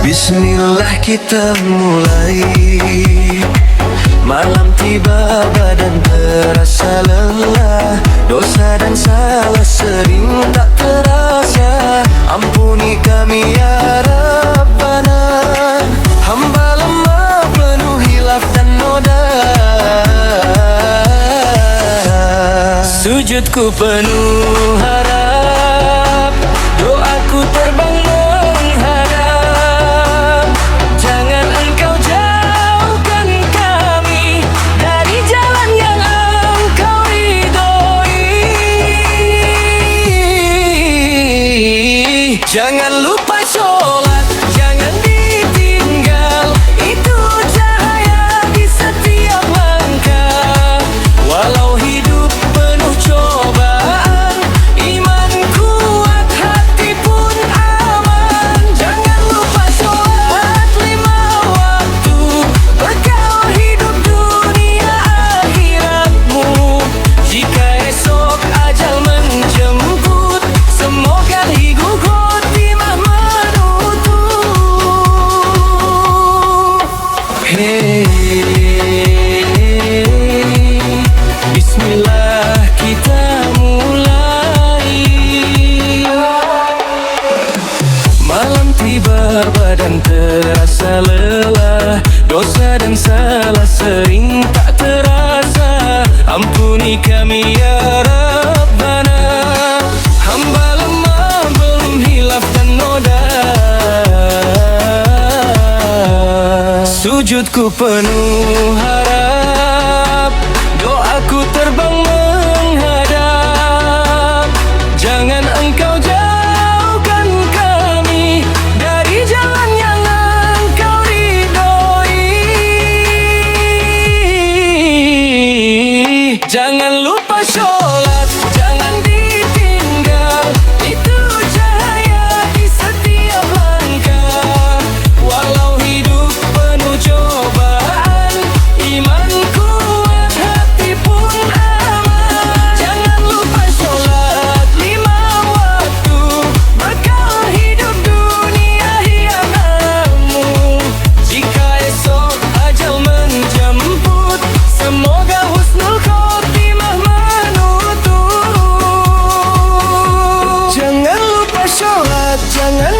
Bismillah kita mulai. Malam tiba badan terasa lelah, dosa dan salah sering tak terasa. Ampuni kami ya Rabbana, hamba lemah penuh hilaf dan noda. Sujudku penuh harap, doaku terbang menghadap. Jangan engkau jauhkan kami dari jalan yang engkau ridhoi. Jangan lupa sholat, jangan ditinggal, itu cahaya di setiap langkah. Walau hidup penuh cobaan, iman kuat, hati pun aman. Jangan lupa sholat 5 waktu, berkah hidup dunia akhiratmu. Jika esok ajal menjemput, semoga hidup khotimah menutup. Hey, Bismillah kita mulai. Malam tiba badan terasa lelah, dosa dan salah sering tak terasa. Ampuni kami ya Rabbana, hamba lemah belum hilaf dan noda. Sujudku penuh harap, doaku terbang menghadap. Jangan engkau jauhkan kami dari jalan yang engkau ridhoi. Jangan lupa sholat, jangan ditinggal, itu cahaya di setiap langkah. Walau hidup penuh cobaan, iman kuat, hati pun aman. Jangan lupa sholat 5 waktu, berkah hidup dunia hianamu. Jika esok ajal menjemput, semoga husnul khotimah menutup. Jangan lupa sholat, jangan